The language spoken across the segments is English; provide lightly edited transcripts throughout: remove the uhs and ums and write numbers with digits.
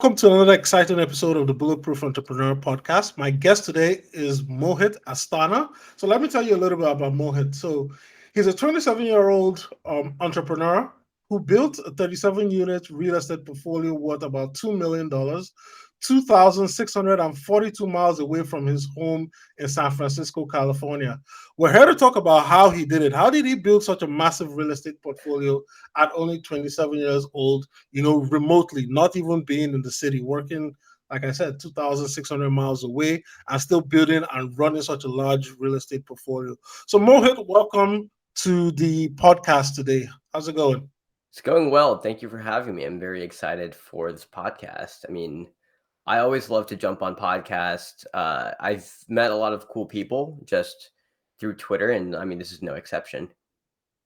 Welcome to another exciting episode of the Bulletproof Entrepreneur Podcast. My guest today is Mohit Asthana. So let me tell you a little bit about Mohit. So he's a 27-year-old entrepreneur who built a 37-unit real estate portfolio worth about $2 million, 2,642 miles away from his home in San Francisco, California. We're here to talk about how he did it. How did he build such a massive real estate portfolio at only 27 years old? Remotely, not even being in the city, working, like I said, 2,600 miles away and still building and running such a large real estate portfolio. So, Mohit, welcome to the podcast today. How's it going? It's going well. Thank you for having me. I'm very excited for this podcast. I always love to jump on podcasts. I've met a lot of cool people just through Twitter, and this is no exception.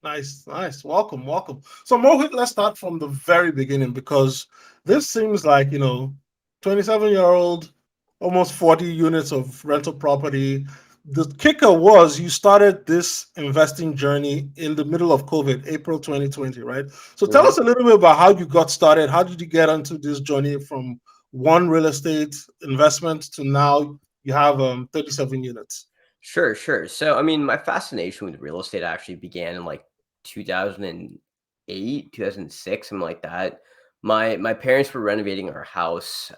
Nice, nice. Welcome, welcome. So, Mohit, let's start from the very beginning because this seems like, 27-year-old, almost 40 units of rental property. The kicker was you started this investing journey in the middle of COVID, April 2020, right? So, tell hmm us a little bit about how you got started. How did you get onto this journey from one real estate investment to now you have 37 units? Sure, sure. So, my fascination with real estate actually began in like 2008, 2006, something like that. My parents were renovating our house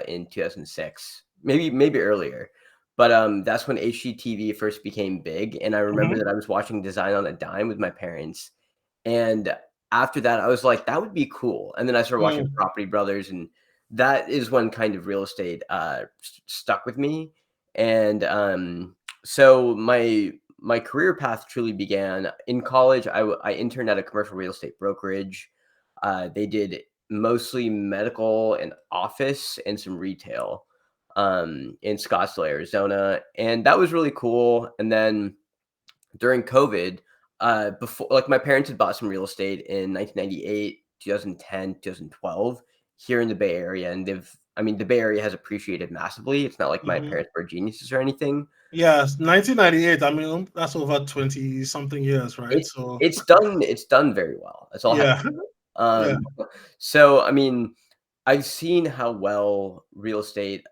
in 2006, maybe earlier. But that's when HGTV first became big, and I remember Hmm. that I was watching Design on a Dime with my parents, and after that, I was like, that would be cool. And then I started watching Mm, Property Brothers, and that is when kind of real estate stuck with me. And so my career path truly began in college. I interned at a commercial real estate brokerage. They did mostly medical and office and some retail in Scottsdale, Arizona, and that was really cool. And then during COVID, before like my parents had bought some real estate in 1998, 2010, 2012 here in the Bay Area, and the Bay Area has appreciated massively. It's not like my mhm. parents were geniuses or anything. Yes, 1998. I mean, that's over 20 something years, right? It So, it's done very well. That's all I have to yeah, say. yeah. So I've seen how well real estate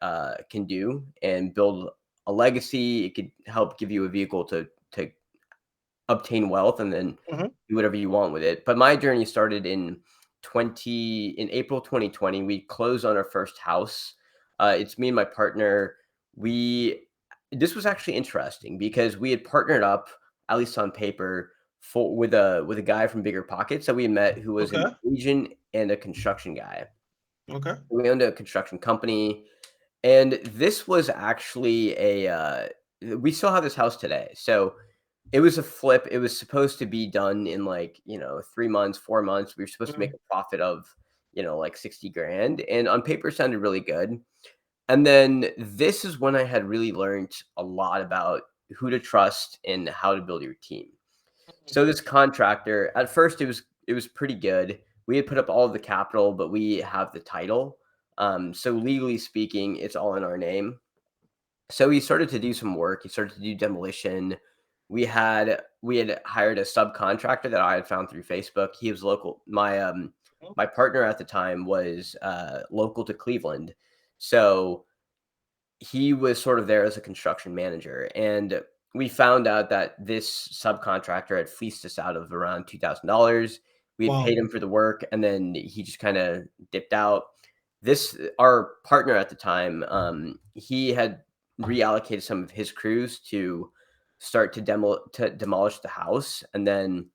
can do and build a legacy. It could help give you a vehicle to obtain wealth and then Hmm. do whatever you want with it. But my journey started in April 2020. We closed on our first house. It's me and my partner. We This was actually interesting because we had partnered up, at least on paper, for with a guy from Bigger Pockets that we met who was an Okay, agent and a construction guy. okay. We owned a construction company, and this was actually we still have this house today. So it was a flip. It was supposed to be done in like, 3 months, 4 months. We were supposed to make Mm, a profit of, like 60 grand. And on paper sounded really good. And then this is when I had really learned a lot about who to trust and how to build your team. So this contractor, at first it was pretty good. We had put up all of the capital, but we have the title. So legally speaking, it's all in our name. So he started to do some work. He started to do demolition. We had hired a subcontractor that I had found through Facebook. He was local. My partner at the time was local to Cleveland, so he was sort of there as a construction manager. And we found out that this subcontractor had fleeced us out of around $2,000. We had wow. paid him for the work, and then he just kind of dipped out. This Our partner at the time, he had reallocated some of his crews to start to demolish the house, and then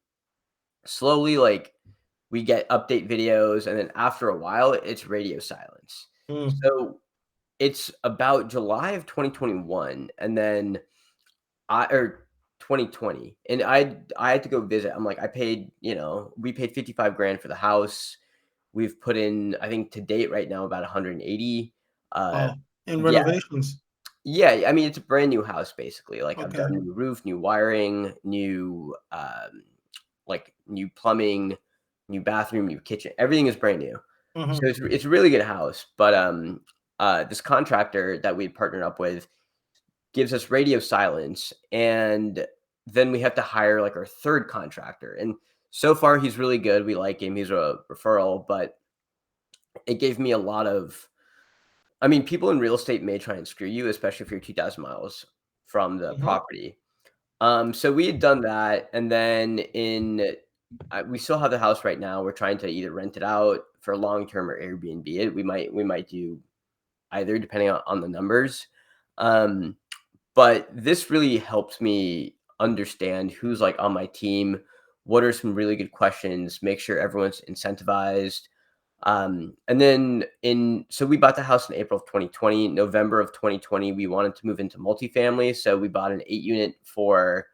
slowly, like, we get update videos, and then after a while it's radio silence. Mm, So it's about July of 2021, and then I or 2020, and I had to go visit. We paid 55 grand for the house. We've put in, I think to date right now, about 180. Uh, wow. In yeah, renovations. yeah. It's a brand new house basically. Like, I've Okay. done new roof, new wiring, new like new plumbing, new bathroom, new kitchen. Everything is brand new. So Hmm. it's a really good house. But this contractor that we had partnered up with gives us radio silence, and then we have to hire like our third contractor. And so far he's really good. We like him. He's a referral, but it gave me a lot of I mean, people in real estate may try and screw you, especially if you're 2,000 miles from the Hmm. property. So we had done that, and then we still have the house right now. We're trying to either rent it out for long term or Airbnb it. We might do either depending on the numbers. Um, but this really helped me understand who's like on my team, what are some really good questions, make sure everyone's incentivized. And then in so we bought the house in April of 2020. November of 2020, we wanted to move into multifamily. So we bought an 8 unit for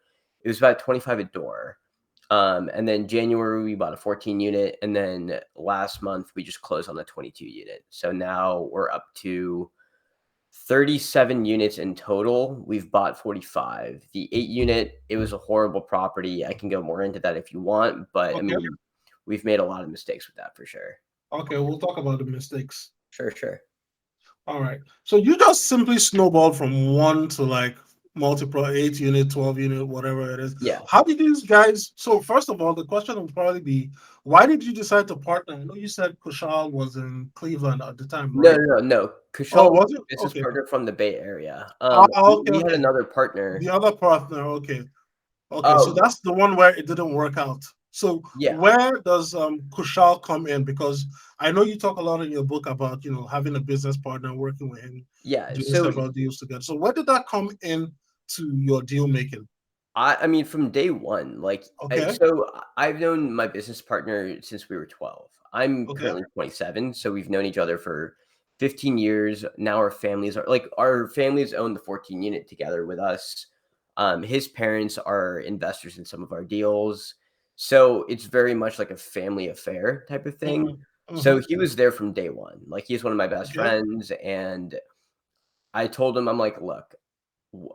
it was about 25 a door. And then January we bought a 14 unit, and then last month we just closed on the 22 unit. So now we're up to 37 units in total. We've bought 45. The 8 unit, it was a horrible property. I can go more into that if you want, but I Okay. mean, we've made a lot of mistakes with that for sure. Okay, we'll talk about the mistakes. Sure, sure. All right. So you just simply snowballed from one to like multiple 8 unit, 12 unit, whatever it is. Yeah. How did these guys? So first of all, the question would probably be, why did you decide to partner? I know you said Kushal was in Cleveland at the time, No, right? no, no, no. Oh, Kushal was was a it? business Okay. partner from the Bay Area. Ah, okay, We had okay. another partner. The other partner, okay. Okay, so Oh, that's the one where it didn't work out. So yeah. where does Kushal come in? Because I know you talk a lot in your book about having a business partner, working with him, Yeah. doing So several deals together. So where did that come in to your deal making? I mean, from day one, like, Okay, I've known my business partner since we were 12. I'm okay, currently 27, so we've known each other for 15 years. Now our families own the 14 unit together with us. His parents are investors in some of our deals. So it's very much like a family affair type of thing. mm-hmm, So mm-hmm, he was there from day one. Like he's one of my best okay, friends. And I told him, I'm like, look,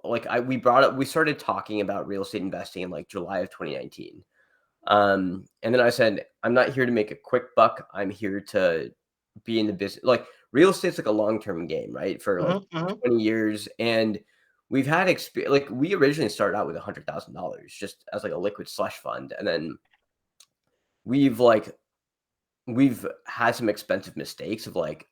like we started talking about real estate investing in like July of 2019. And then I said, I'm not here to make a quick buck. I'm here to be in the business. Like real estate's like a long-term game, right? For like mm-hmm, mm-hmm, 20 years. And we've had experience, like we originally started out with $100,000 just as like a liquid slush fund. And then we've like we've had some expensive mistakes of like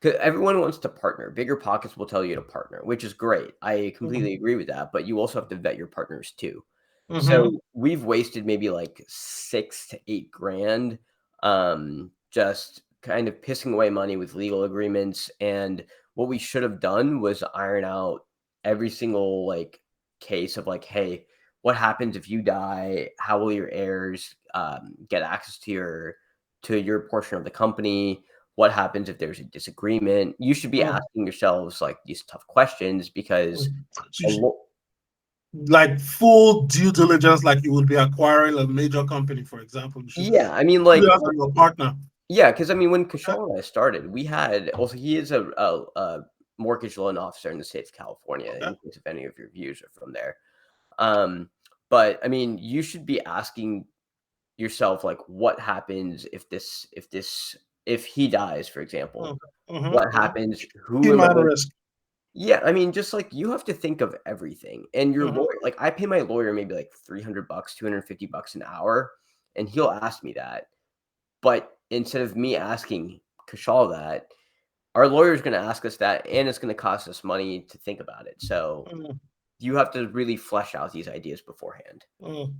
'cause everyone wants to partner. Bigger pockets will tell you to partner, which is great. I completely agree with that, but you also have to vet your partners too. mm-hmm, So we've wasted maybe like 6 to 8 grand, just kind of pissing away money with legal agreements. And what we should have done was iron out every single like case of like, hey, what happens if you die? How will your heirs get access to your portion of the company? What happens if there's a disagreement? You should be mm-hmm. asking yourselves like these tough questions because So a you should, lo- like full due diligence, like you would be acquiring a major company, for example. You should yeah, I mean, do like, that for your partner. yeah, because I mean, when Okay. Kushal and I started, we had also he is a mortgage loan officer in the state of California. Okay. In case if any of your views are from there, um, but I mean, you should be asking yourself like, what happens if he dies, for example? Mm-hmm, mm-hmm, What mm-hmm. happens? Who Key am I man going? risk. Yeah, I mean, just like you have to think of everything, and your Mm-hmm, lawyer. Like, I pay my lawyer maybe like $300, $250 an hour, and he'll ask me that. But instead of me asking Kashal that, our lawyer is going to ask us that, and it's going to cost us money to think about it. So mm-hmm. you have to really flesh out these ideas beforehand. Mm.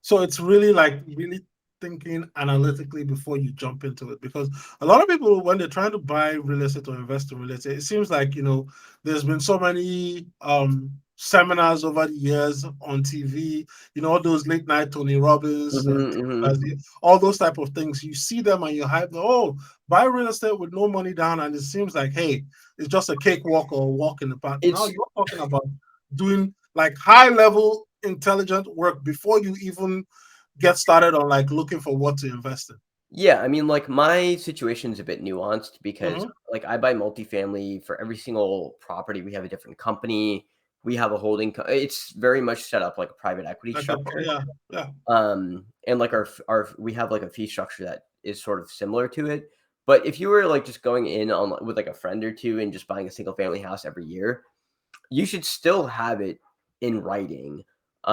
So it's really like really thinking analytically before you jump into it, because a lot of people when they're trying to buy real estate or invest in real estate, it seems like there's been so many seminars over the years on TV, all those late night Tony Robbins, Hmm, hmm. all those type of things. You see them and you hype them, oh, buy real estate with no money down, and it seems like, hey, it's just a cakewalk or a walk in the park. Now It's you're talking about doing like high level intelligent work before you even get started on like looking for what to invest in. Yeah, I mean, like my situation is a bit nuanced because Mm-hmm. like I buy multifamily for every single property. We have a different company. We have a it's very much set up like a private equity Like structure. yeah, yeah, And like our we have like a fee structure that is sort of similar to it. But if you were like just going in on with like a friend or two and just buying a single family house every year, you should still have it in writing.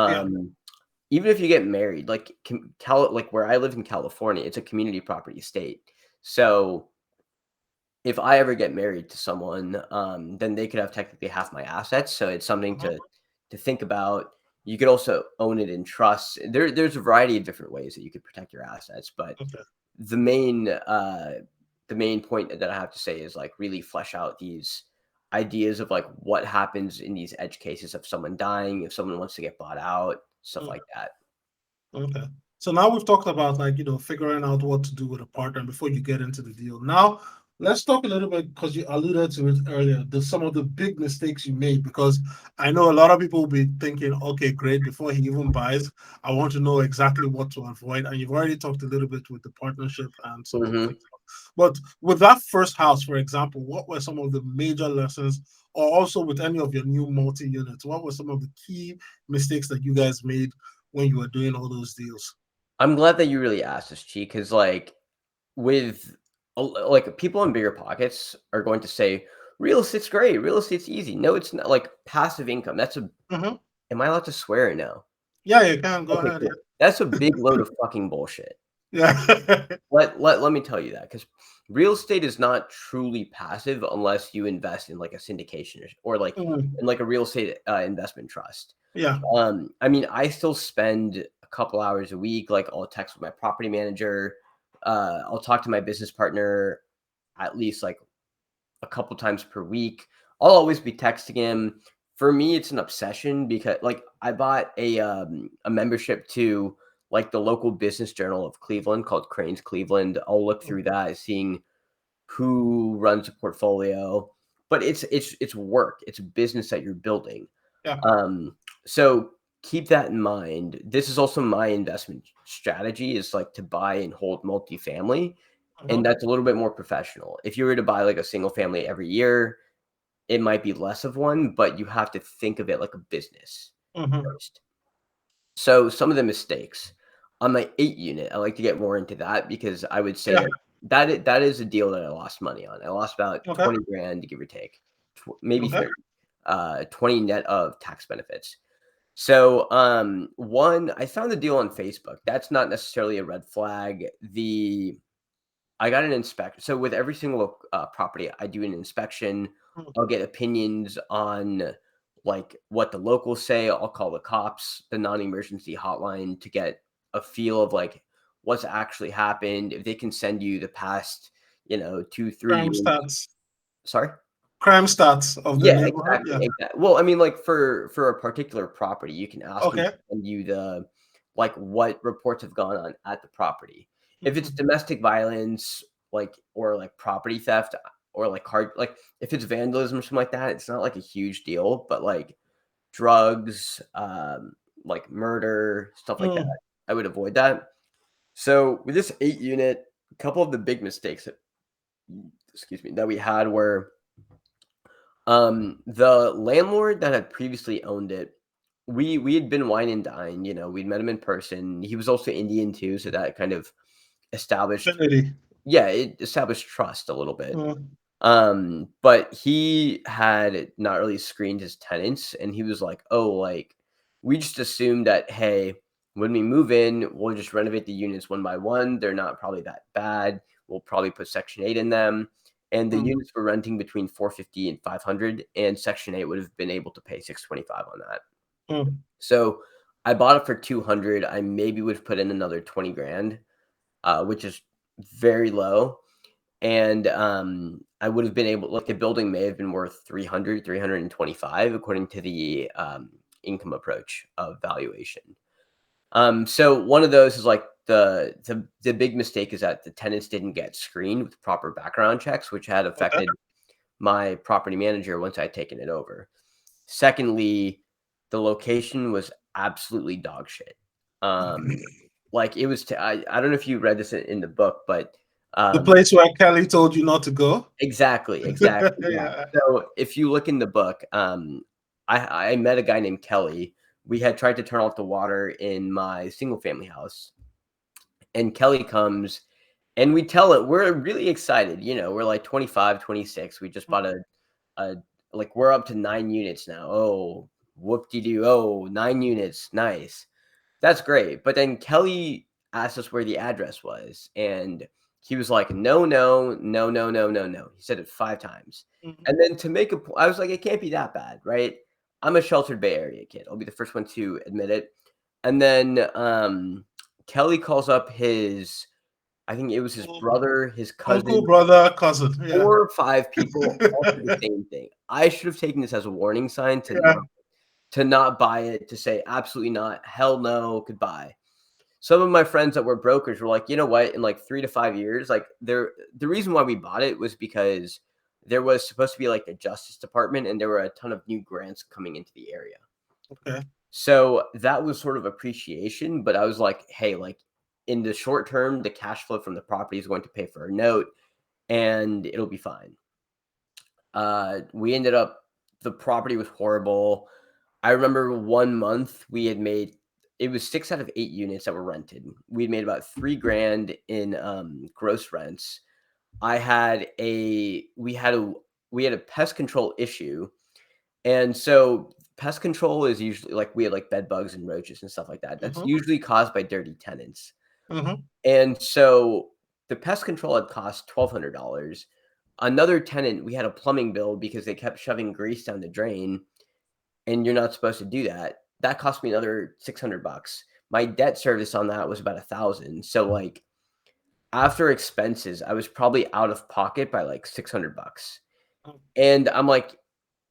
yeah. Um, Even if you get married, like like where I live in California, it's a community property state. So if I ever get married to someone, then they could have technically half my assets. So it's something Uh-huh. to think about. You could also own it in trust. There's a variety of different ways that you could protect your assets, but Okay. the main the main point that I have to say is like really flesh out these ideas of like what happens in these edge cases of someone dying, if someone wants to get bought out, stuff Mm, like that. okay. So now we've talked about, like, figuring out what to do with a partner before you get into the deal. Now let's talk a little bit, because you alluded to it earlier, some of the big mistakes you made, because I know a lot of people will be thinking, okay, great, before he even buys, I want to know exactly what to avoid. And you've already talked a little bit with the partnership and some of the Hmm. things. But with that first house, for example, what were some of the major lessons, or also with any of your new multi-units, what were some of the key mistakes that you guys made when you were doing all those deals? I'm glad that you really asked this, Chi, because like with like people in bigger pockets are going to say real estate's great, real estate's easy. No, it's not. Like passive income. That's a Hmm. Am I allowed to swear now? Yeah, you can go Okay, ahead. cool. That's a big load of fucking bullshit. Yeah. Let me tell you that, because real estate is not truly passive unless you invest in like a syndication or like Mm, in like a real estate investment trust. yeah. I mean, I still spend a couple hours a week. Like I'll text with my property manager. I'll talk to my business partner at least like a couple times per week. I'll always be texting him. For me, it's an obsession because like I bought a membership to like the local business journal of Cleveland called Crane's Cleveland. I'll look through that, seeing who runs a portfolio. But it's work. It's a business that you're building. Yeah. So keep that in mind. This is also my investment strategy, is like to buy and hold multifamily. Uh-huh. And that's a little bit more professional. If you were to buy like a single family every year, it might be less of one, but you have to think of it like a business Hmm. first. So some of the mistakes on my 8 unit, I like to get more into that because I would say Yeah. that that is a deal that I lost money on. I lost about Okay. 20 grand, give or take, maybe Okay. 30, 20 net of tax benefits. So, one, I found the deal on Facebook. That's not necessarily a red flag. I got an inspection. So with every single property, I do an inspection. Mm, I'll get opinions on like what the locals say. I'll call the cops, the non-emergency hotline, to get a feel of like what's actually happened. If they can send you the past, 2, 3 crime years. stats. Sorry. Crime stats of the Yeah, neighborhood. exactly, Yeah. exactly. Well, I mean, like for a particular property, you can ask them to Okay. send you the like what reports have gone on at the property. If it's Hmm. domestic violence, like or like property theft or like if it's vandalism or something like that, it's not like a huge deal. But like drugs, like murder, stuff like that, Mm, I would avoid that. So with this 8 unit, a couple of the big mistakes that, excuse me, that we had were the landlord that had previously owned it, we had been wine and dine, we'd met him in person. He was also Indian too, so that kind of established Infinity. yeah, it established trust a little bit. Mm, But he had not really screened his tenants, and he was like, "Oh, like we just assumed that, hey, when we move in, we'll just renovate the units one by one. They're not probably that bad. We'll probably put Section 8 in them." And the mm, units were renting between 450 and 500, and Section 8 would have been able to pay 625 on that. mm, So I bought it for 200. I maybe would have put in another 20 grand, which is very low. And I would have been able, like the building may have been worth 300, 325, according to the income approach of valuation. So one of those is like the big mistake is that the tenants didn't get screened with proper background checks, which had okay. affected my property manager once I'd taken it over. Secondly, the location was absolutely dog shit. Um, like it was, I don't know if you read this in the book, but The um, place where Kelly told you not to go. exactly, exactly, yeah. Yeah. So if you look in the book, I met a guy named Kelly. We had tried to turn off the water in my single family house, and Kelly comes and we tell it we're really excited. We're like 25, 26. We just bought a like we're up to 9 units now. Oh, whoop de doo. Oh, 9 units. Nice. That's great. But then Kelly asked us where the address was. And He was like, "No, no, no, no, no, no, no." He said it 5 times. Mhm. And then to make I was like, "It can't be that bad, right?" I'm a sheltered Bay Area kid. I'll be the first one to admit it. And then, Kelly calls up his I think it was his Uncle, brother, his uncle, cousin, brother, cousin. Yeah. 4 or 5 people all said the same thing. I should have taken this as a warning sign Yeah. to not buy it, to say, "Absolutely not. Hell no. Goodbye." Some of my friends that were brokers were like, "You know what? In like 3 to 5 years," like, the reason why we bought it was because there was supposed to be, like, a Justice Department, and there were a ton of new grants coming into the area. Okay. So, that was sort of appreciation, but I was like, "Hey, like, in the short term, the cash flow from the property is going to pay for a note, and it'll be fine." We ended up the property was horrible. I remember 1 month we had made it was 6 out of 8 units that were rented. We'd made about 3 grand in, gross rents. I had a we had a pest control issue, and so pest control is usually like, we had, like, bed bugs and roaches and stuff like that. That's Mm-hmm. usually caused by dirty tenants. Mm-hmm. And so the pest control had cost $1,200. Another tenant, we had a plumbing bill because they kept shoving grease down the drain, and you're not supposed to do that. That cost me another 600 bucks. My debt service on that was about 1,000. So like after expenses, I was probably out of pocket by like 600 bucks. And I'm like,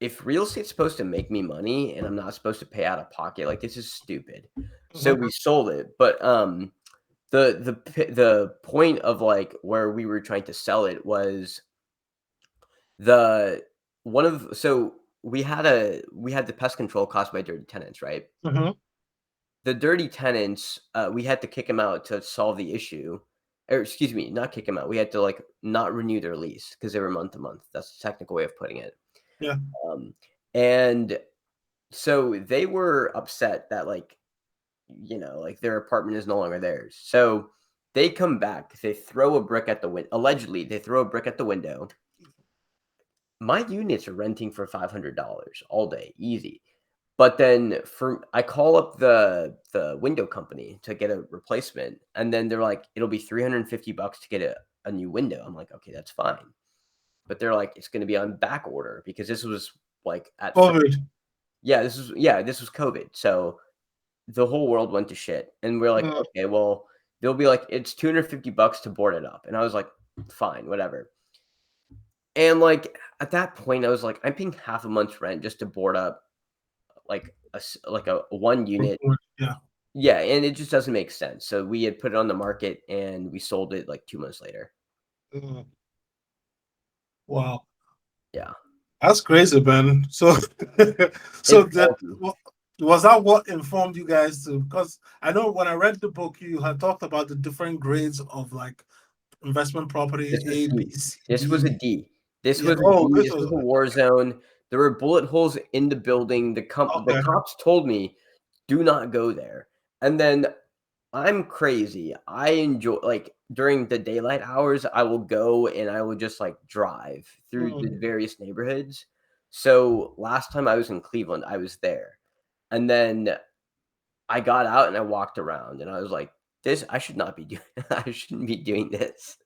if real estate's supposed to make me money and I'm not supposed to pay out of pocket, like this is stupid. So Mm-hmm. we sold it. But the point of like where we were trying to sell it was the one of so we had the pest control caused by dirty tenants, right? Mm-hmm. The dirty tenants, we had to kick them out to solve the issue, or excuse me, not kick them out. We had to like not renew their lease because they were month to month. That's the technical way of putting it. Yeah. Um, and so they were upset that like like their apartment is no longer theirs. So they come back, they throw a brick at the window. Allegedly, they throw a brick at the window. My units are renting for $500 all day, easy. But then I call up the window company to get a replacement, and then they're like, "It'll be 350 bucks to get a new window." I'm like, "Okay, that's fine." But they're like, "It's gonna be on back order," because this was like at first. COVID. This was COVID. So the whole world went to shit. And we're like, Mm-hmm. "Okay, well," they'll be like, "It's 250 bucks to board it up." And I was like, "Fine, whatever." And like at that point, I was like, I'm paying half a month's rent just to board up like like a one unit. Yeah. Yeah, and it just doesn't make sense. So we had put it on the market and we sold it like 2 months later. Mhm. Wow. Yeah. That's crazy, man. So, so It's that wonky. was that what informed you guys to? Because I know when I read the book, you had talked about the different grades of like investment property This was A, B, D. C, This was a D. D. This Yeah. was a Oh, D. this This was was a war zone. There were bullet holes in the building. The okay. cops told me, "Do not go there." And then I'm crazy. I enjoy like during the daylight hours, I will go and I will just like drive through Mm, the various neighborhoods. So last time I was in Cleveland, I was there. And then I got out and I walked around and I was like, this I should not be doing I shouldn't be doing this.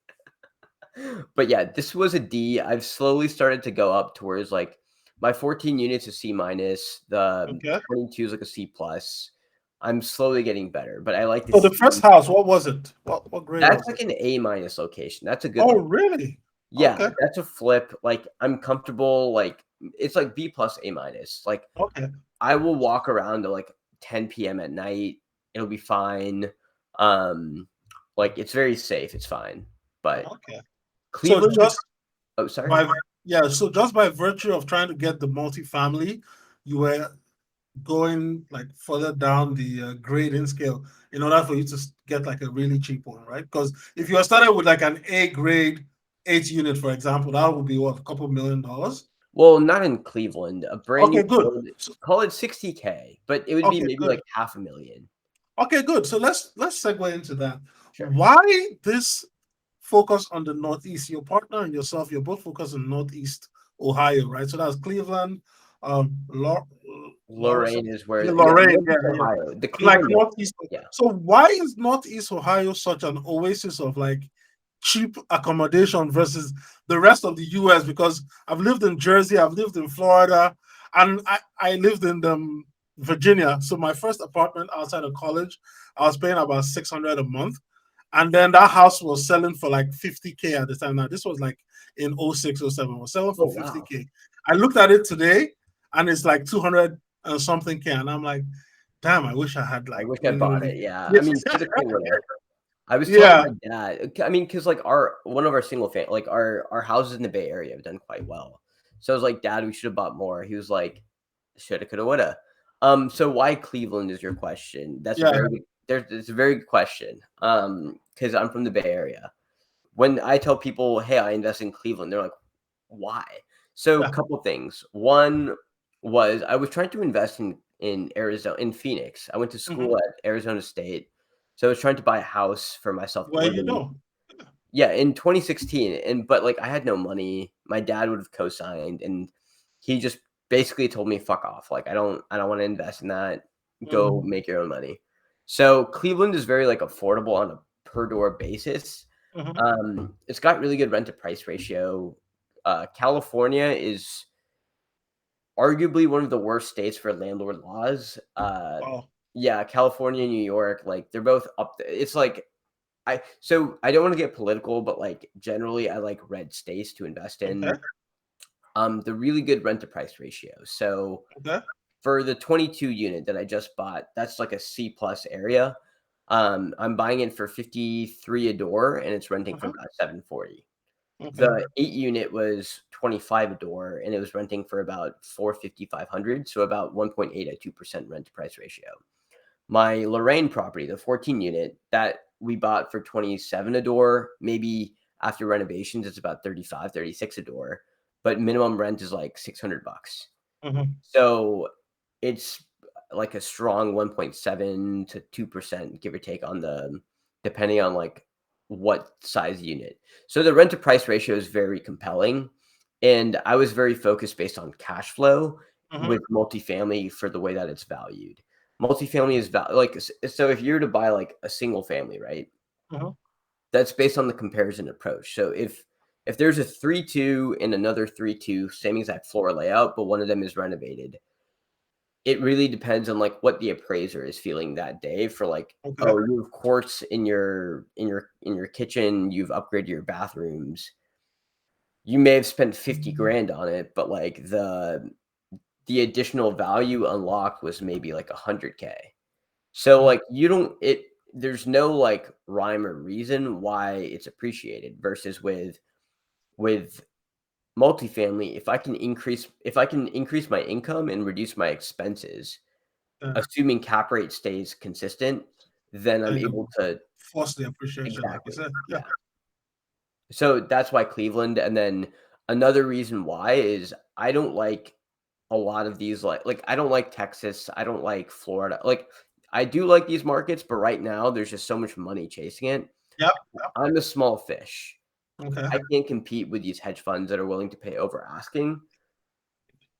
But yeah, this was a D. I've slowly started to go up towards like my 14 units is C minus, the okay. 22 is like a C plus. I'm slowly getting better, but I like to So the first see house, what was it? What grade that's was it? like an A minus location. That's a good Oh, location. really? Yeah, Okay. that's a flip. Like I'm comfortable. Like it's like B plus A minus. Like Okay. I will walk around to like 10 p.m. at night. It'll be fine. Um, like it's very safe. It's fine. But Okay. So Cleveland is. just Oh, sorry. by yeah, so just by virtue of trying to get the multifamily, you were going like further down the grading scale in order for you to get like a really cheap one, right? Because if you are started with like an A grade 8 unit, for example, that would be what, a couple $1 million. Well, not in Cleveland. A brand new Okay, good. build. So, Call it 60K, but it would be okay, maybe good. like half a million. Okay, good. So let's segue into that. Sure. Why this focus on the Northeast? Your partner and yourself, you're both focused on Northeast Ohio, right? So that's Cleveland, Lawrence, Lorraine is where. Yeah, Lorraine, yeah, Northeast yeah. Ohio. The Like Cleveland. Northeast. Yeah. So why is Northeast Ohio such an oasis of like cheap accommodation versus the rest of the US, because I've lived in Jersey, I've lived in Florida, and I lived in Virginia. So my first apartment outside of college, I was paying about 600 a month. And then that house was selling for like 50K at the time. Now, this was like in 06, 07. It was selling Oh for wow. 50K. I looked at it today and it's like 200 and something K. And I'm like, damn, I wish I had I like wish I really, bought really. it. Yeah. I Yes. mean, shoulda, coulda, woulda. I was telling Yeah. my dad, I mean, because like our one of our single family, like our houses in the Bay Area have done quite well. So I was like, Dad, we should have bought more. He was like, shoulda, coulda, woulda. So why Cleveland is your question? That's a Yeah. very good. It's a very good question. Because I'm from the Bay Area. When I tell people, hey, I invest in Cleveland, they're like, why? So a Yeah. couple things. One was I was trying to invest in Arizona, in Phoenix. I went to Mm-hmm. school at Arizona State. So I was trying to buy a house for myself to Well, live you in. know. Yeah, in 2016, and but like I had no money. My dad would have co-signed, and he just basically told me, "Fuck off! Like I don't want to invest in that. Go Mm-hmm. make your own money." So Cleveland is very like affordable on a per door basis. Mm-hmm. It's got really good rent to price ratio. California is arguably one of the worst states for landlord laws. Wow. Yeah, California, New York, like they're both up there. It's like I don't want to get political, but like generally I like red states to invest Okay. in. The really good rent to price ratio. So Okay. for the 22 unit that I just bought, that's like a C plus area. I'm buying it for 53 a door and it's renting for Uh-huh. about 740. Okay. The 8 unit was 25 a door and it was renting for about 450, 500. So about 1.8 at 2% rent to price ratio. My Lorraine property, the 14 unit that we bought for 27 a door, maybe after renovations, it's about 35, 36 a door, but minimum rent is like 600 bucks. Mm-hmm. So it's like a strong 1.7 to 2%, give or take on depending on like what size unit. So the rent to price ratio is very compelling. And I was very focused based on cash flow Mm-hmm. with multifamily for the way that it's valued. Multifamily is like, so if you're to buy like a single family, right? Mm-hmm. That's based on the comparison approach. So if there's a 3-2 and another 3-2, same exact floor layout, but one of them is renovated, it really depends on like what the appraiser is feeling that day for like, Okay. oh, you have quartz in your kitchen, you've upgraded your bathrooms. You may have spent 50 grand on it, but like the additional value unlocked was maybe like 100K. So Mm-hmm. like you don't it there's no like rhyme or reason why it's appreciated versus with multifamily, if I can increase my income and reduce my expenses, Yeah. assuming cap rate stays consistent, then I'm Then able you to force the appreciation, like you exactly. said. Yeah. Yeah. So that's why Cleveland. And then another reason why is I don't like a lot of these like I don't like Texas, I don't like Florida. Like I do like these markets, but right now there's just so much money chasing it. Yep. I'm a small fish. Okay. I can't compete with these hedge funds that are willing to pay over asking.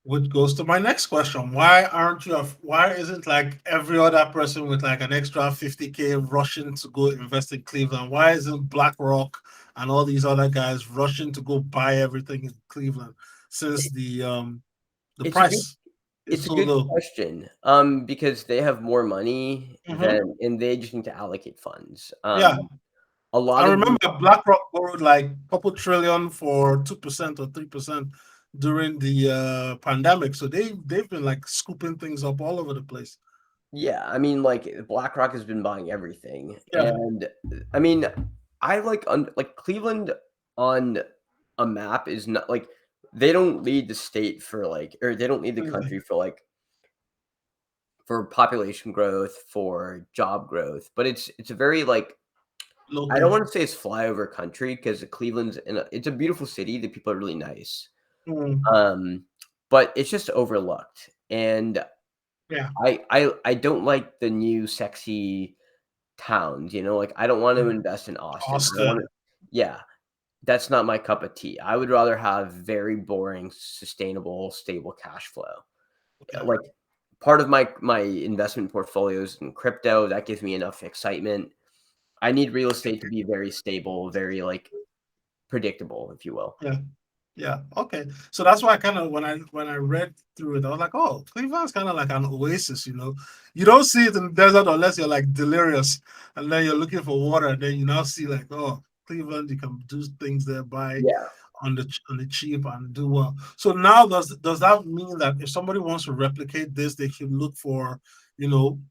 Which goes to my next question. Why aren't you, why isn't like every other person with like an extra 50K rushing to go invest in Cleveland? Why isn't BlackRock and all these other guys rushing to go buy everything in Cleveland since the It's a good price is it's a so good low? question. Because they have more money Mm-hmm. than and they just need to allocate funds. Yeah. A lot I of the remember BlackRock borrowed like a couple trillion for 2% or 3% during the pandemic. So they've been like scooping things up all over the place. yeah, I mean, like BlackRock has been buying everything, Yeah. and I mean, I like Cleveland on a map is not like they don't lead the state for like or they don't lead the country for like for population growth for job growth, but it's a very like Low I don't key. want to say it's flyover country because Cleveland's it's a beautiful city. The people are really nice, Mm, um, but it's just overlooked, and yeah. I don't like the new sexy towns, like, I don't want to Mm. invest in Austin. I don't Austin. wanna yeah, that's not my cup of tea. I would rather have very boring, sustainable, stable cash flow. Okay. Like, part of my investment portfolio is in crypto, that gives me enough excitement. I need real estate to be very stable, very like predictable, if you will. Yeah. Yeah. Okay. So that's why I kind of when I read through it, I was like, oh, Cleveland's kind of like an oasis. You don't see it in the desert unless you're like delirious, and then you're looking for water, and then you now see like, oh, Cleveland, you can do things there by Yeah. on the cheap and do well. So now does that mean that if somebody wants to replicate this, they should look for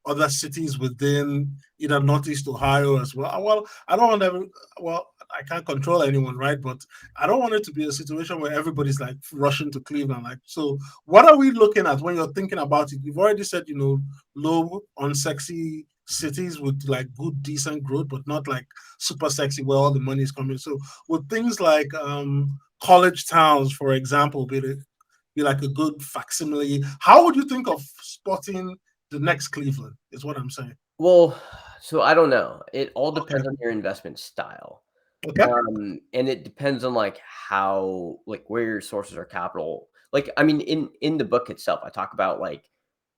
other cities within either Northeast Ohio as well? Well, I don't want to. Well, I can't control anyone, right? But I don't want it to be a situation where everybody's like rushing to Cleveland. Like, so what are we looking at when you're thinking about it? You've already said, low, unsexy cities with like good, decent growth, but not like super sexy where all the money is coming. So would things like college towns, for example, be like a good facsimile? How would you think of spotting the next Cleveland? Is what I'm saying. Well, so I don't know. It all Okay. depends on your investment style. Okay. And it depends on like how like where your sources are capital. Like I mean in the book itself I talk about like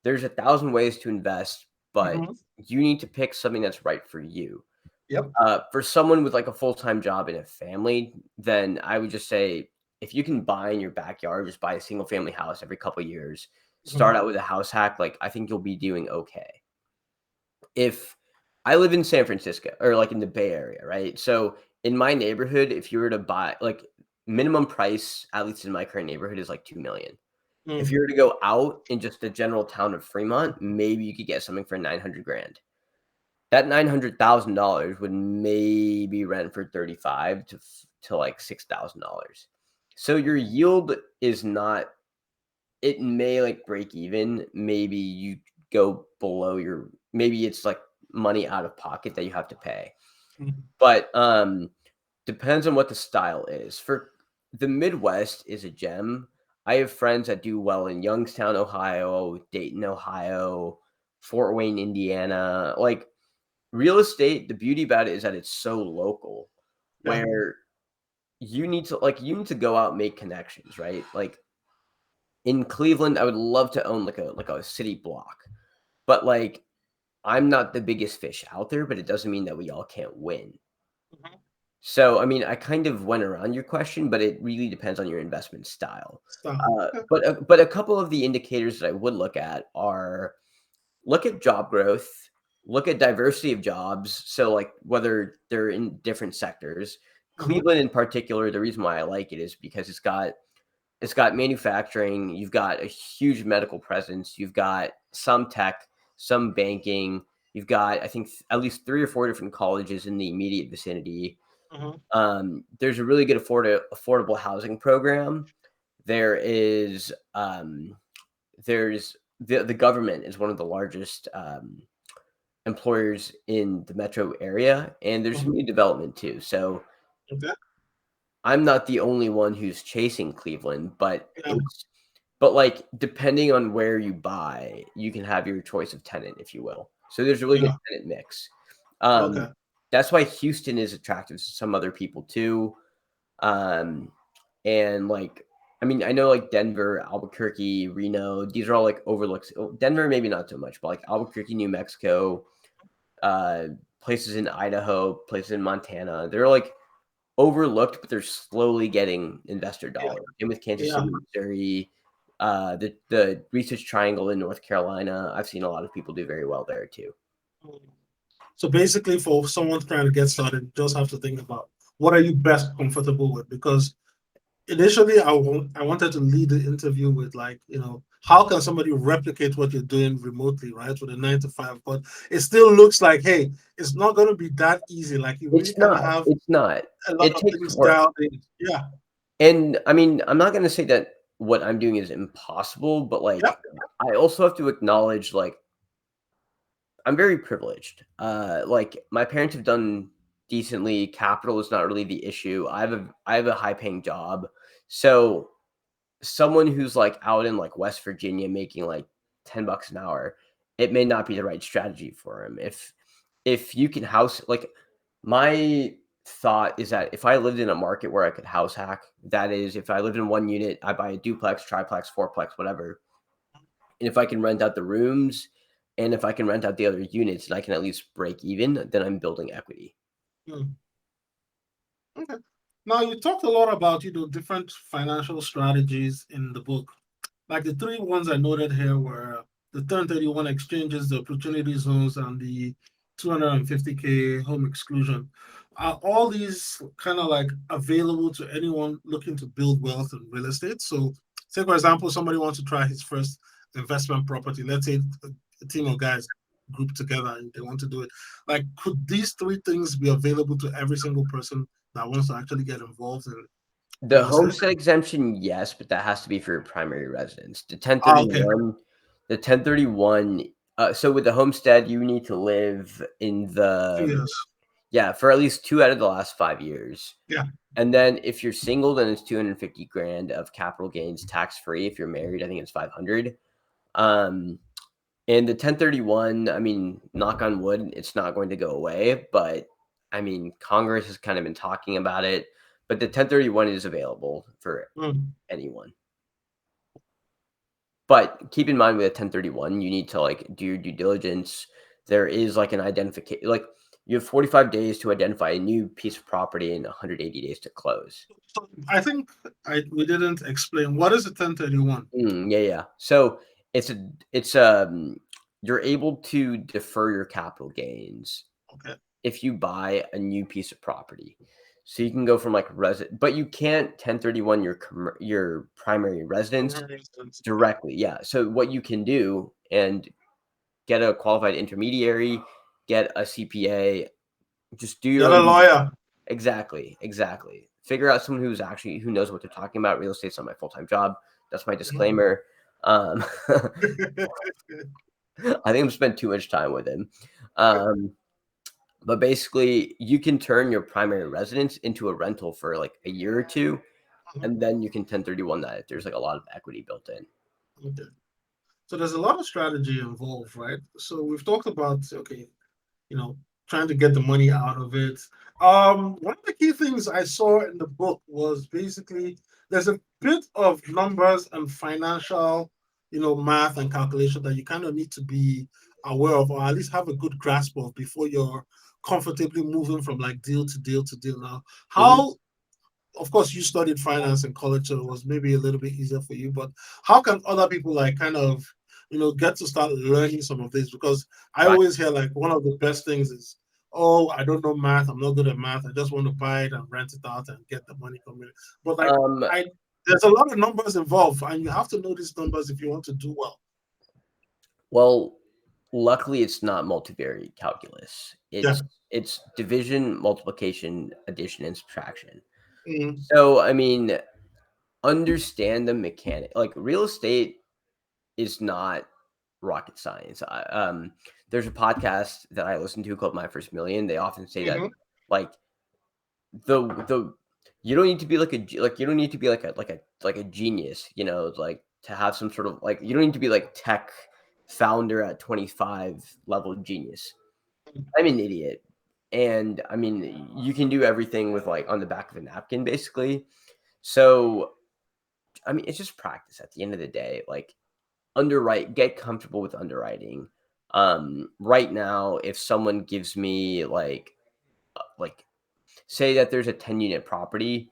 there's 1,000 ways to invest, but Hmm. you need to pick something that's right for you. Yep. For someone with like a full-time job and a family, then I would just say if you can buy in your backyard, just buy a single family house every couple of years, start Hmm. out with a house hack, like I think you'll be doing okay. If I live in San Francisco or like in the Bay Area, right? So in my neighborhood, if you were to buy like minimum price, at least in my current neighborhood, is like 2 million. If you were to go out in just the general town of Fremont, maybe you could get something for 900 grand. That $900,000 would maybe rent for 35 to like $6,000. So your yield is not, it may like break even. Maybe you go below your, maybe it's like money out of pocket that you have to pay. But depends on what the style is. For the Midwest is a gem. I have friends that do well in Youngstown, Ohio, Dayton, Ohio, Fort Wayne, Indiana. Like real estate, the beauty about it is that it's so local Yeah. where you need to go out and make connections, right? Like in Cleveland, I would love to own like a city block. But like I'm not the biggest fish out there, but it doesn't mean that we all can't win. Mhm. So, I mean, I kind of went around your question, but it really depends on your investment style. So okay. But a couple of the indicators that I would look at are look at job growth, look at diversity of jobs. So, like whether they're in different sectors. Mhm. Cleveland, in particular, the reason why I like it is because it's got manufacturing, you've got a huge medical presence, you've got some tech, some banking, you've got I think at least 3 or 4 different colleges in the immediate vicinity. Mhm. There's a really good affordable housing program. There is there's the government is one of the largest employers in the metro area, and there's Mhm. new development too. So Okay. I'm not the only one who's chasing Cleveland, but Yeah. like depending on where you buy, you can have your choice of tenant, if you will. So there's a really good Yeah. tenant mix. Okay. That's why Houston is attractive to some other people too. Um, and like, I mean, I know like Denver, Albuquerque, Reno, these are all like overlooks. Denver, maybe not so much, but like Albuquerque, New Mexico, uh, places in Idaho, places in Montana, they're like overlooked, but they're slowly getting investor Yeah. dollars. And with Kansas Yeah. City, Missouri, the Research Triangle in North Carolina, I've seen a lot of people do very well there too. So basically, for someone trying to get started, you just have to think about what are you best comfortable with. Because initially, I wanted to lead the interview with like, how can somebody replicate what you're doing remotely, right, with a 9 to 5? But it still looks like, hey, it's not going to be that easy. Like you really It's kind of not. have It's not. a lot It of takes things work. down. Yeah. And I mean, I'm not gonna say that what I'm doing is impossible, but Yep. like I also have to acknowledge like I'm very privileged. Like my parents have done decently. Capital is not really the issue. I have a high paying job. So someone who's like out in like West Virginia making like $10 an hour, it may not be the right strategy for him. If you can house like my thought is that if I lived in a market where I could house hack, that is if I lived in one unit, I buy a duplex, triplex, fourplex, whatever. And if I can rent out the rooms and if I can rent out the other units and I can at least break even, then I'm building equity. Mm. Okay. Now you talked a lot about different financial strategies in the book. Like the three ones I noted here were the 1031 exchanges, the opportunity zones, and the 250K home exclusion. Are all these kind of like available to anyone looking to build wealth in real estate? So, say for example, somebody wants to try his first investment property. Let's say a team of guys group together and they want to do it. Like, could these three things be available to every single person that wants to actually get involved in The real estate? homestead exemption, yes, but that has to be for your primary residence. Ah, okay. The 1031, so with the homestead, you need to live in Two the, years. yeah, for at least 2 out of the last 5 years. Yeah. And then if you're single, then it's 250 grand of capital gains tax free. If you're married, I think it's 500. Um, and the 1031, I mean, knock on wood, it's not going to go away, but I mean, Congress has kind of been talking about it, but the 1031 is available for Mm. anyone. But keep in mind with a 1031, you need to like do your due diligence. There is like an identification, like you have 45 days to identify a new piece of property and 180 days to close. So I think we didn't explain what is a 1031. Yeah, yeah. So it's you're able to defer your capital gains Okay. if you buy a new piece of property. So you can go from like resident, but you can't 1031 your primary residence Primary residence. Okay. directly. Yeah. So what you can do and get a qualified intermediary, get a CPA, just do your Get own a lawyer. exactly, exactly. Figure out someone who knows what they're talking about. Real estate's not my full-time job. That's my Mhm. disclaimer. I think I've spent too much time with him. Um, but basically, you can turn your primary residence into a rental for like a year or two, and then you can 1031 that if there's like a lot of equity built in. Okay. So there's a lot of strategy involved, right? So we've talked about, okay, you know, trying to get the money out of it. One of the key things I saw in the book was basically there's a bit of numbers and financial, math and calculation that you kind of need to be aware of, or at least have a good grasp of before you're comfortably moving from like deal to deal to deal. Now, Mhm. how of course you studied finance in college, so it was maybe a little bit easier for you, but how can other people like kind of get to start learning some of this? Because I Right. always hear like one of the best things is, oh, I don't know math, I'm not good at math, I just want to buy it and rent it out and get the money coming in. But like Um, I there's a lot of numbers involved and you have to know these numbers if you want to do well. well, luckily, it's not multivariate calculus. Yeah. It's division, multiplication, addition, and subtraction. Mm-hmm. So, I mean, understand the mechanic. Like real estate is not rocket science. There's a podcast that I listen to called My First Million. They often say that Mm-hmm. like the you don't need to be like you don't need to be like a genius, like to have some sort of like you don't need to be like tech founder at 25 level genius. I'm an idiot. And I mean, you can do everything with like on the back of a napkin basically. So, I mean, it's just practice at the end of the day. Like get comfortable with underwriting. Right now, if someone gives me like say that there's a 10 unit property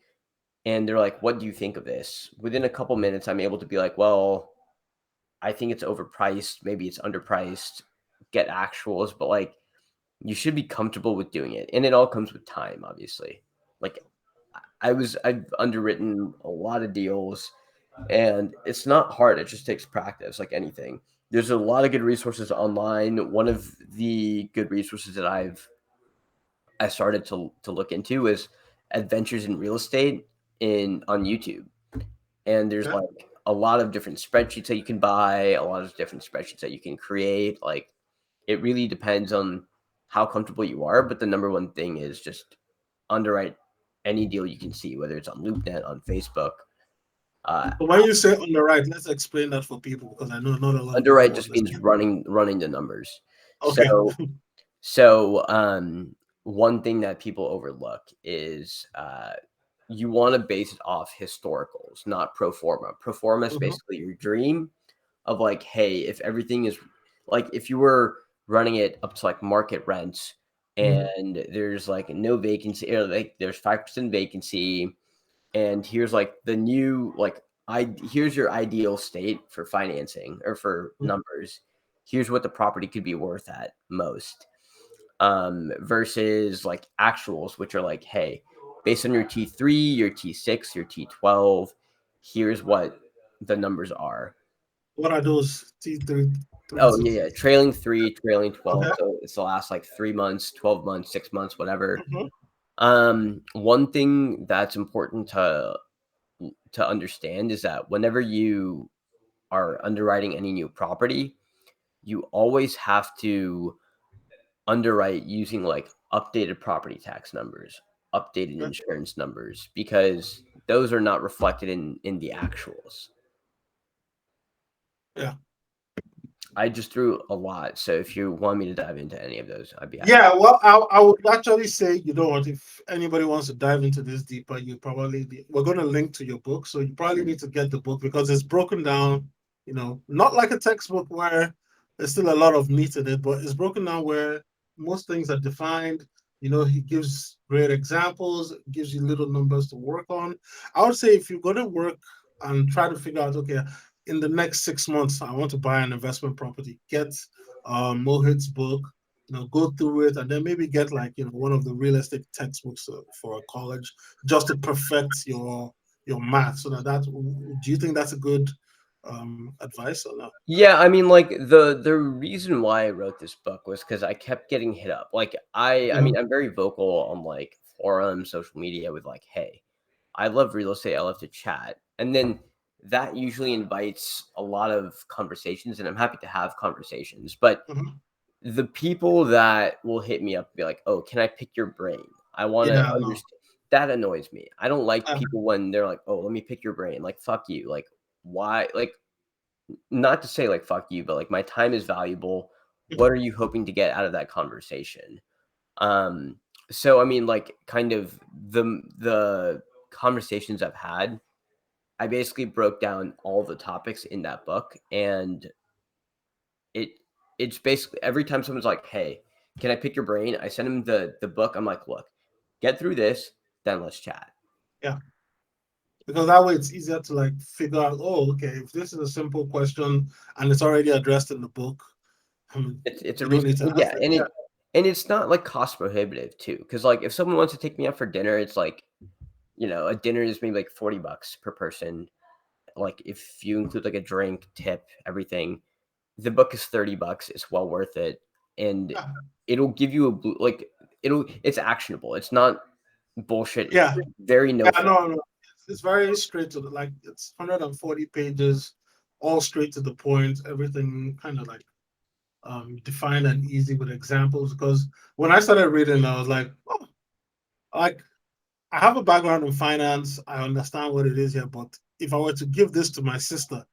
and they're like, what do you think of this? Within a couple minutes, I'm able to be like, well, I think it's overpriced. Maybe it's underpriced. Get actuals, but like you should be comfortable with doing it. And it all comes with time, obviously. Like I've underwritten a lot of deals and it's not hard. It just takes practice like anything. There's a lot of good resources online. One of the good resources that I started to look into is adventures in real estate in on YouTube. And there's Yeah. like a lot of different spreadsheets that you can buy, a lot of different spreadsheets that you can create. Like it really depends on how comfortable you are. But the number one thing is just underwrite any deal you can see, whether it's on LoopNet, on Facebook. Uh, But when you say on the right, let's explain that for people because I know not a lot of Underwrite people just means understand. running the numbers. Okay. So one thing that people overlook is you want to base it off historicals, not pro forma. Pro forma is Mhm. basically your dream of like, hey, if everything is like if you were running it up to like market rents, Mhm. and there's like no vacancy, or like there's 5% vacancy, and here's like the new like here's your ideal state for financing or for Mhm. numbers. Here's what the property could be worth at most. Versus like actuals, which are like, hey, based on your T3, your T6, your T12, here's what the numbers are. What are those T3 Oh to yeah, yeah. Trailing 3, trailing 12. Okay. So it's the last like 3 months, 12 months, 6 months, whatever. Mhm. One thing that's important to understand is that whenever you are underwriting any new property, you always have to underwrite using like updated property tax numbers, updated Okay. insurance numbers, because those are not reflected in the actuals. Yeah. I just threw a lot, so if you want me to dive into any of those, I'd be happy. Yeah, well, I would actually say, you know what, if anybody wants to dive into this deeper, we're going to link to your book. So you probably need to get the book because it's broken down, not like a textbook where there's still a lot of meat in it, but it's broken down where most things are defined. He gives great examples, gives you little numbers to work on. I would say if you're going to work and try to figure out, okay, in the next 6 months, I want to buy an investment property, get Mohit's book, go through it and then maybe get like one of the realistic textbooks for a college just to perfect your math. So do you think that's a good advice or not? Yeah, I mean, like the reason why I wrote this book was because I kept getting hit up. Like I Mhm. mean, I'm very vocal on like forums, social media with like, hey, I love real estate. I love to chat, and then that usually invites a lot of conversations, and I'm happy to have conversations. But Mhm. the people that will hit me up and be like, "Oh, can I pick your brain? I want to Yeah, no. understand." That annoys me. I don't like Uh, people when they're like, "Oh, let me pick your brain." Like, fuck you. Like, why? Like, not to say like fuck you, but like my time is valuable. What are you hoping to get out of that conversation? Um, so I mean, like, kind of the conversations I've had, I basically broke down all the topics in that book, and it it's basically every time someone's like, "Hey, can I pick your brain?" I send them the book. I'm like, "Look, get through this, then let's chat." yeah, because that way it's easier to like figure out, oh, okay, if this is a simple question and it's already addressed in the book, I mean, It's a you don't reason, need to yeah, ask it. Yeah. and it's not like cost prohibitive too, because like if someone wants to take me out for dinner, it's like, a dinner is maybe like $40 per person. Like if you include like a drink, tip, everything, the book is $30. It's well worth it, and Yeah. it'll give you it's actionable. It's not bullshit. It's Yeah. very no Yeah, fluff. no, no. It's very straight to the like it's 140 pages, all straight to the point, everything kind of like defined and easy with examples. Because when I started reading, I was like, oh, like I have a background in finance. I understand what it is here, but if I were to give this to my sister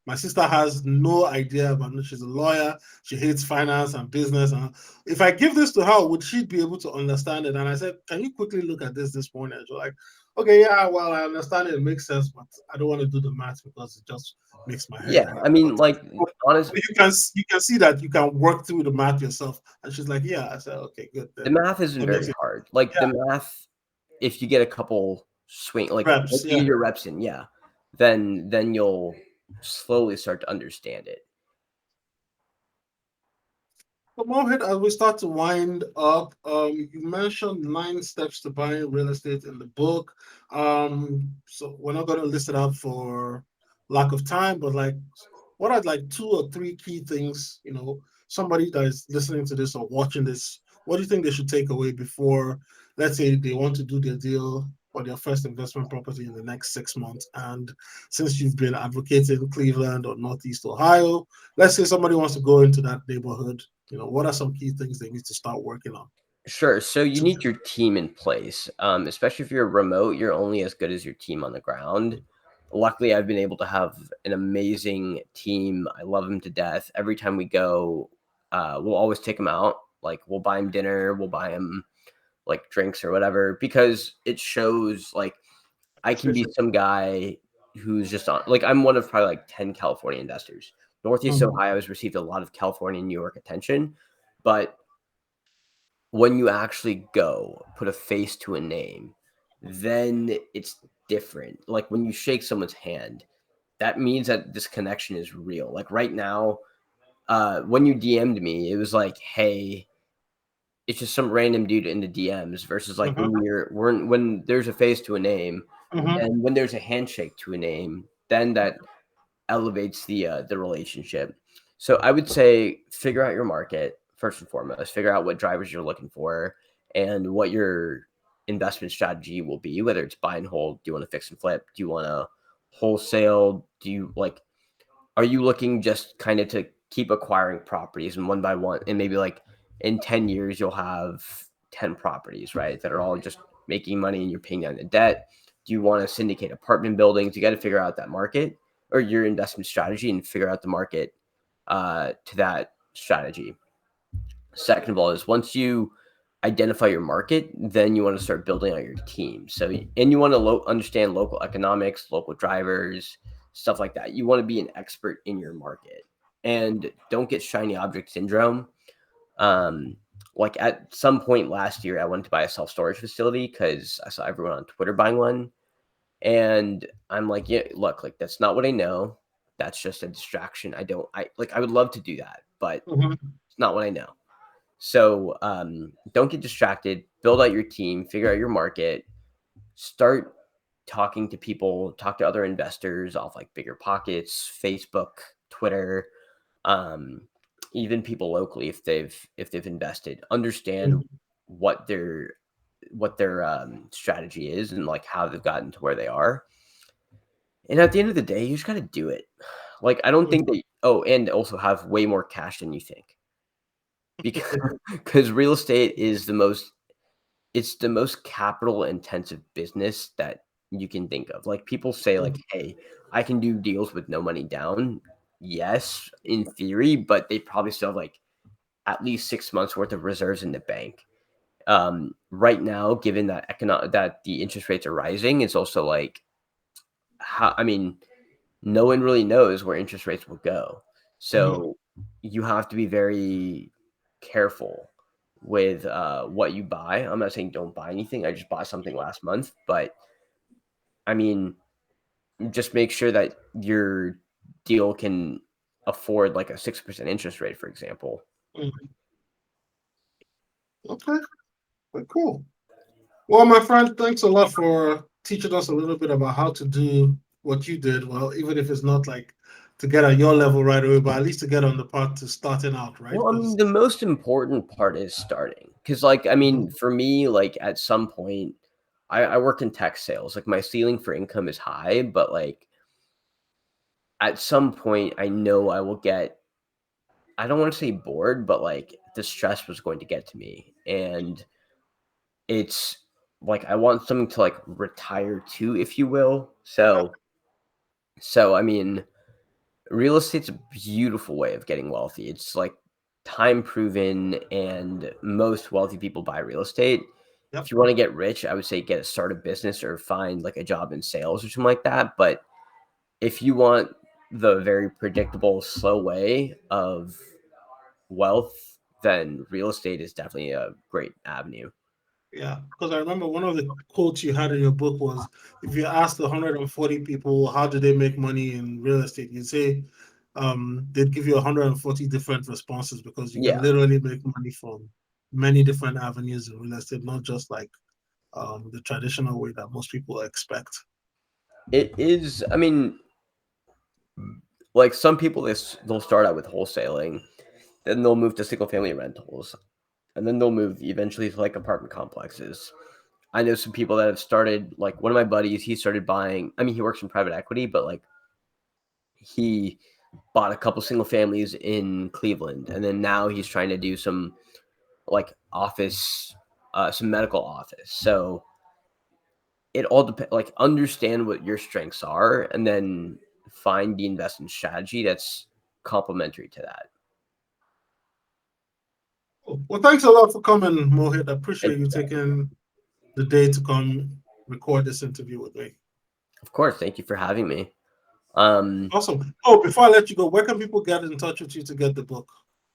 has no idea about it. She's a lawyer. She hates finance and business. And if I give this to her, would she be able to understand it? And I said, can you quickly look at this morning? And she's like, okay, yeah, well, I understand it. It makes sense, but I don't want to do the math because it just makes my head Yeah, hurt. I mean, like, honest, You can see that you can work through the math yourself. And she's like, yeah. I said, okay, good. the Then math isn't that makes very it hard. Like yeah, the math, if you get a couple like reps. once you Yeah. get your reps in, yeah, then you'll slowly start to understand it. So Mohit, as we start to wind up, you mentioned 9 steps to buying real estate in the book. So we're not going to list it out for lack of time, but like, what are like 2 or 3 key things, somebody that is listening to this or watching this, what do you think they should take away before, let's say they want to do their deal or their first investment property in the next 6 months? And since you've been advocating Cleveland or Northeast Ohio, let's say somebody wants to go into that neighborhood, what are some key things they need to start working on? Sure. So you need your team in place, especially if you're remote. You're only as good as your team on the ground. Luckily, I've been able to have an amazing team. I love them to death. Every time we go, we'll always take them out. Like we'll buy them dinner, we'll buy them like drinks or whatever, because it shows like I can be Appreciation. some guy who's just on. Like I'm one of probably like 10 California investors. Northeast Mhm. Ohio has received a lot of California and New York attention, but when you actually go put a face to a name, then it's different. Like when you shake someone's hand, that means that this connection is real. Like right now, when you DM'd me, it was like, hey, it's just some random dude in the DMs versus like Mm-hmm. when there's a face to a name Mm-hmm. and when there's a handshake to a name, then that elevates the relationship. So I would say figure out your market first and foremost. Figure out what drivers you're looking for and what your investment strategy will be. Whether it's buy and hold, do you want to fix and flip? Do you want to wholesale? Do you like? Are you looking just kind of to keep acquiring properties and one by one, and maybe like in 10 years you'll have 10 properties, right? That are all just making money and you're paying down the debt. Do you want to syndicate apartment buildings? You got to figure out that market or your investment strategy and figure out the market to that strategy. Second of all, is once you identify your market, then you want to start building out your team. So, and you want to understand local economics, local drivers, stuff like that. You want to be an expert in your market and don't get shiny object syndrome. Um, like at some point last year, I wanted to buy a self storage facility because I saw everyone on Twitter buying one. And I'm like, yeah, look, like that's not what I know. That's just a distraction. I would love to do that, but Mm-hmm. it's not what I know. So don't get distracted. Build out your team. Figure out your market. Start talking to people. Talk to other investors off like Bigger Pockets, Facebook, Twitter, um, even people locally if they've invested. Understand what their strategy is and like how they've gotten to where they are. And at the end of the day, you just got to do it. Like I don't think Mm-hmm. that. Oh, and also have way more cash than you think because because real estate is the most capital intensive business that you can think of. Like people say like, "Hey, I can do deals with no money down." Yes, in theory, but they probably still have like at least 6 months worth of reserves in the bank. Right now, given that that the interest rates are rising, it's also like how I mean, no one really knows where interest rates will go. Mm-hmm. So you have to be very careful with what you buy. I'm not saying don't buy anything. I just bought something last month, but I mean, just make sure that your deal can afford like a 6% interest rate, for example. Mm-hmm. Okay, well, cool. Well, my friend, thanks a lot for teaching us a little bit about how to do what you did. Well, even if it's not like to get at your level right away, but at least to get on the path to starting out, right? Well, I mean, Because the most important part is starting. Because, like, I mean, for me, like, at some point, I work in tech sales. Like, my ceiling for income is high, but, like, at some point, I know I will get, I don't want to say bored, but, like, the stress was going to get to me. And it's like, I want something to, like, retire to, if you will. So, I mean, real estate's a beautiful way of getting wealthy. It's like time proven, and most wealthy people buy real estate. yep, If you want to get rich, I would say get a start a business or find like a job in sales or something like that. But if you want the very predictable, slow way of wealth, then real estate is definitely a great avenue. yeah. Because I remember one of the quotes you had in your book was, if you asked 140 people how do they make money in real estate, you'd say they'd give you 140 different responses because you can Yeah, literally make money from many different avenues in real estate, not just like the traditional way that most people expect. it is. I mean, like some people, they'll start out with wholesaling, then they'll move to single family rentals, and then they'll move eventually to like apartment complexes. I know some people that have started like one of my buddies, he started buying, I mean, he works in private equity, but like he bought a couple single families in Cleveland, and then now he's trying to do some like office, some medical office. So it all depends. Like understand what your strengths are, and then find the investment strategy that's complementary to that. Cool. Well, thanks a lot for coming, Mohit. I Thank appreciate you you. taking the day to come record this interview with me. Of course, thank you for having me. Um, Awesome. Oh, before I let you go, where can people get in touch with you to get the book?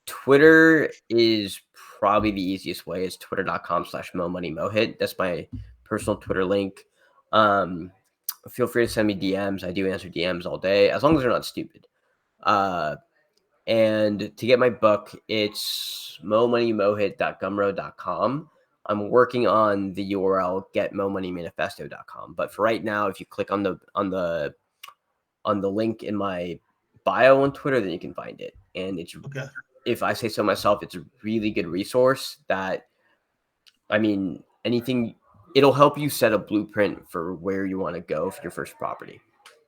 Twitter is probably the easiest way is twitter.com/momoneymohit. That's my personal Twitter link. Feel free to send me DMs. I do answer DMs all day, as long as they're not stupid. And to get my book, it's momoneymohit.gumroad.com. I'm working on the URL getmomoneymanifesto.com. But for right now, if you click on the link in my bio on Twitter, then you can find it. And it's, Okay. if I say so myself, it's a really good resource that, I mean, anything, it'll help you set a blueprint for where you want to go for your first property.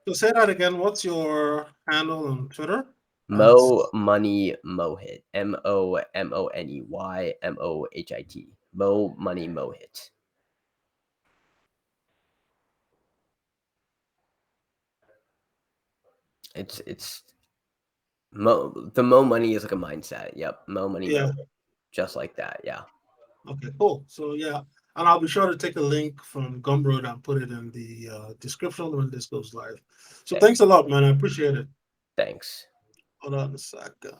So say that again. What's your handle on Twitter? Mo Money Mohit. MOMONEYMOHIT. Mo Money Mohit. It's the Mo Money is like a mindset. Yep. Mo Money Yeah. Mohit. Just like that. Yeah. Okay, cool. So yeah, and I'll be sure to take a link from Gumroad and put it in the description when this goes live. So Okay. thanks a lot, man. I appreciate it. Thanks. Hold on a second.